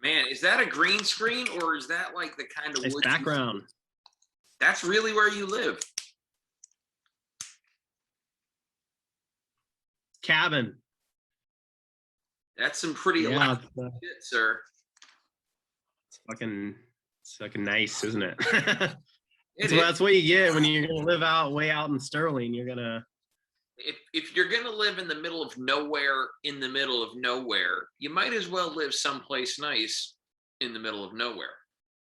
Man, is that a green screen or is that like the kind of It's wood? background. That's really where you live. Cabin. That's some pretty Yeah, shit, sir. it's fucking nice, isn't it? That's what you get when you're gonna live out way out in Sterling. You're gonna if you're gonna live in the middle of nowhere, you might as well live someplace nice in the middle of nowhere.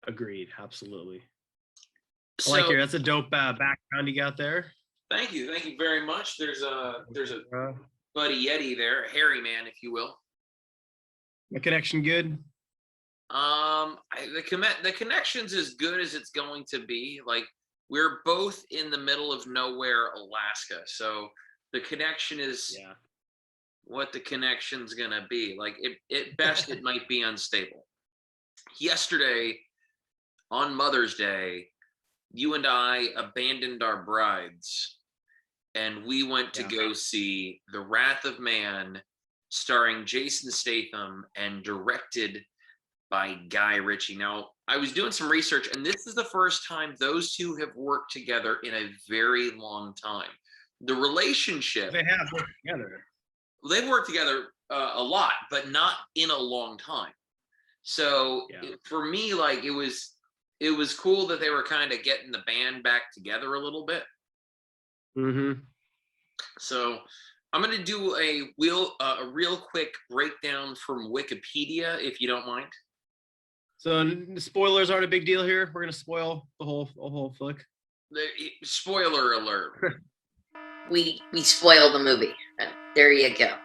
Agreed, absolutely. So, I like that's a dope background you got there. Thank you very much. There's a buddy Yeti there, hairy man, if you will. The connection good? The connection's as good as it's going to be. Like, we're both in the middle of nowhere, Alaska, so the connection is what the connection's gonna be. Like, at best, it might be unstable. Yesterday, on Mother's Day, you and I abandoned our brides, and we went to go see The Wrath of Man, starring Jason Statham and directed by Guy Ritchie. Now, I was doing some research, and this is the first time those two have worked together in a very long time. The relationship... They have worked together. They've worked together a lot, but not in a long time. So for me, like, it was cool that they were kind of getting the band back together a little bit. Mm-hmm. So I'm going to do a real quick breakdown from Wikipedia, if you don't mind. So the spoilers aren't a big deal here. We're going to spoil the whole flick. Spoiler alert. We spoil the movie. There you go.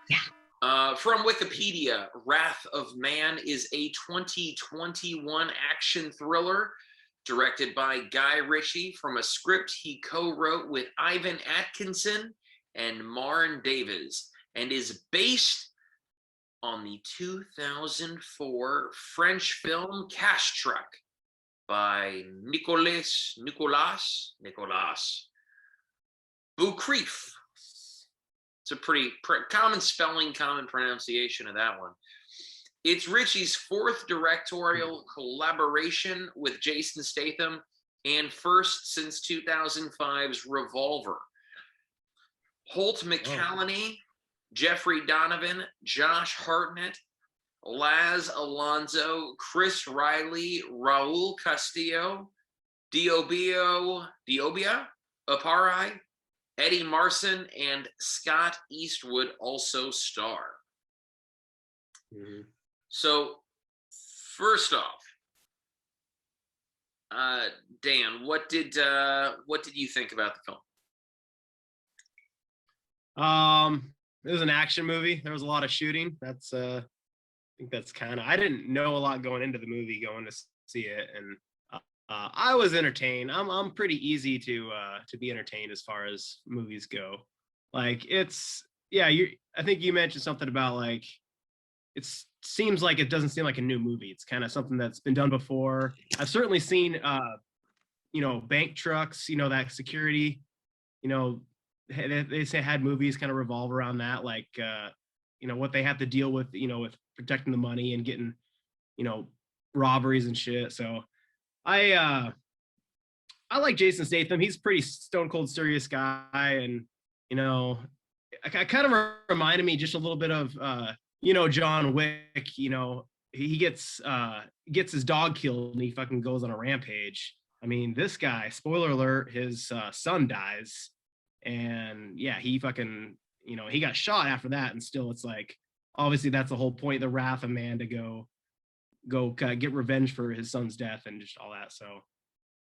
From Wikipedia, Wrath of Man is a 2021 action thriller directed by Guy Ritchie from a script he co-wrote with Ivan Atkinson and Maren Davis, and is based on the 2004 French film Cash Truck by Nicolas Boukrif. It's a pretty common spelling, common pronunciation of that one. It's Ritchie's fourth directorial collaboration with Jason Statham and first since 2005's Revolver. Holt McCallany, Jeffrey Donovan, Josh Hartnett, Laz Alonso, Chris Riley, Raul Castillo, Diobia Apari, Eddie Marson, and Scott Eastwood also star. Mm-hmm. So, first off, Dan, what did you think about the film? It was an action movie. There was a lot of shooting. That's I think that's kind of, I didn't know a lot going into the movie, going to see it, and I was entertained. I'm pretty easy to be entertained as far as movies go. Like, it's I think you mentioned something about, like, it seems like it doesn't seem like a new movie. It's kind of something that's been done before. I've certainly seen bank trucks, that security, they say had movies kind of revolve around that, like what they have to deal with, with protecting the money and getting, robberies and shit. So I like Jason Statham. He's a pretty stone cold serious guy, and I kind of reminded me just a little bit of John Wick. He gets his dog killed and he fucking goes on a rampage. I mean, this guy, spoiler alert, his son dies, and he fucking he got shot after that, and still it's like, obviously that's the whole point, the Wrath of Man, to go get revenge for his son's death and just all that. So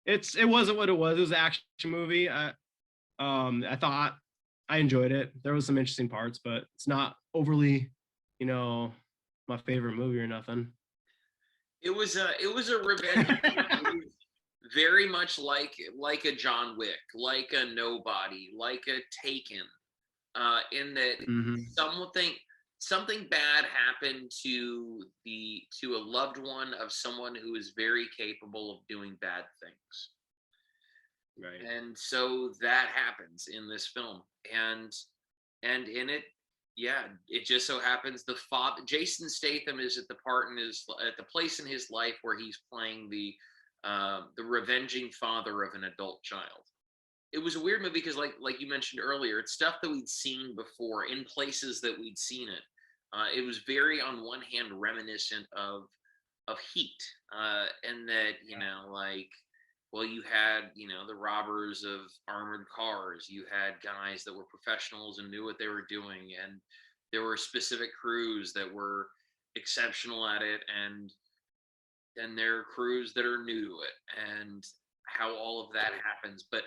it wasn't what it was. It was an action movie. I thought I enjoyed it. There was some interesting parts, but it's not overly, my favorite movie or nothing. It was a revenge movie, very much like a John Wick, like a Nobody, like a Taken, in that something bad happened to a loved one of someone who is very capable of doing bad things. Right. And so that happens in this film, and in it, Yeah, it just so happens the father, Jason Statham, is at the part in his at the place in his life where he's playing the revenging father of an adult child. It was a weird movie because, like you mentioned earlier, it's stuff that we'd seen before in places that we'd seen it. It was very, on one hand, reminiscent of Heat, and that, like, well, you had, the robbers of armored cars. You had guys that were professionals and knew what they were doing, and there were specific crews that were exceptional at it, and then there are crews that are new to it, and how all of that happens. But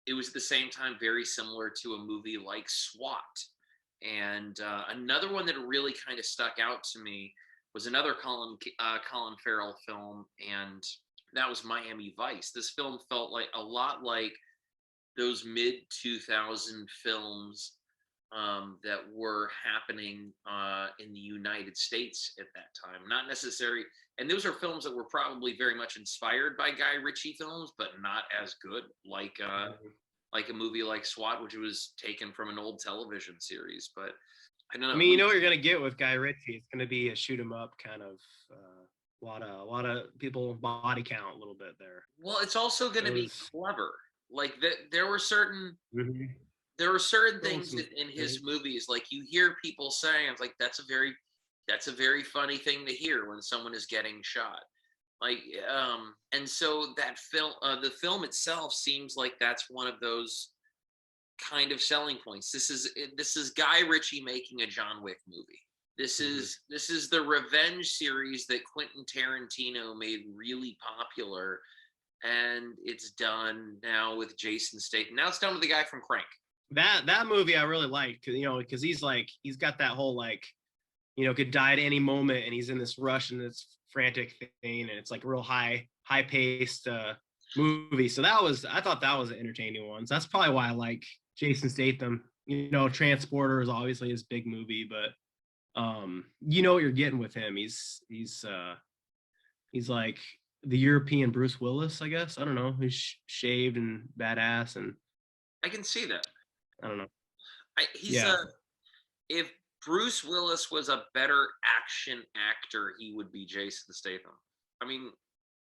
it was at the same time very similar to a movie like SWAT. And another one that really kind of stuck out to me was another Colin Farrell film, and that was Miami Vice. This film felt like a lot like those mid 2000 films that were happening in the United States at that time. Not necessary, and those are films that were probably very much inspired by Guy Ritchie films, but not as good. Like a movie like SWAT, which was taken from an old television series. But I don't know. I mean, you know what you're gonna get with Guy Ritchie. It's gonna be a shoot 'em up kind of. A lot of people body count a little bit there. Well, it's also going to be clever. Like there were certain Mm-hmm. there were certain things in his movies, like you hear people saying, it's like that's a very funny thing to hear when someone is getting shot. Like and so that film, the film itself seems like that's one of those kind of selling points. This is Guy Ritchie making a John Wick movie. This is the revenge series that Quentin Tarantino made really popular, and it's done now with Jason Statham. Now it's done with the guy from Crank. That movie I really liked, because he's got that whole could die at any moment, and he's in this rush and this frantic thing, and it's like a real high paced movie. So I thought that was an entertaining one. So that's probably why I like Jason Statham. Transporter is obviously his big movie, but you know what you're getting with him. He's like the European Bruce Willis, I guess. I don't know. He's shaved and badass, and I can see that. I don't know. If Bruce Willis was a better action actor, he would be Jason Statham. I mean,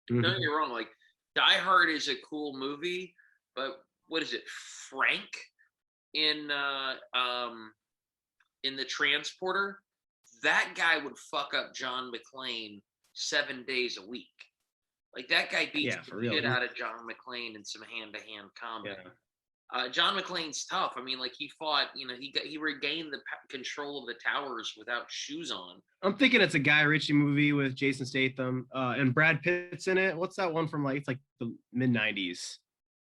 don't get me wrong. Like, Die Hard is a cool movie, but what is it, Frank in the Transporter? That guy would fuck up John McClane 7 days a week. Like, that guy beats the shit out of John McClane in some hand-to-hand combat. Yeah. John McClane's tough. I mean, like, he fought, he regained the control of the towers without shoes on. I'm thinking it's a Guy Ritchie movie with Jason Statham and Brad Pitt's in it. What's that one from, it's like the mid-90s?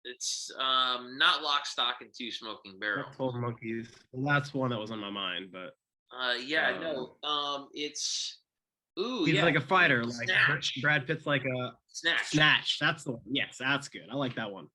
It's not Lock, Stock, and Two Smoking Barrels. 12 Monkeys. Well, that's one that was on my mind, but it's he's like a fighter. Like Snatch. Brad Pitt's like a Snatch. Snatch. That's the one. Yes, that's good. I like that one.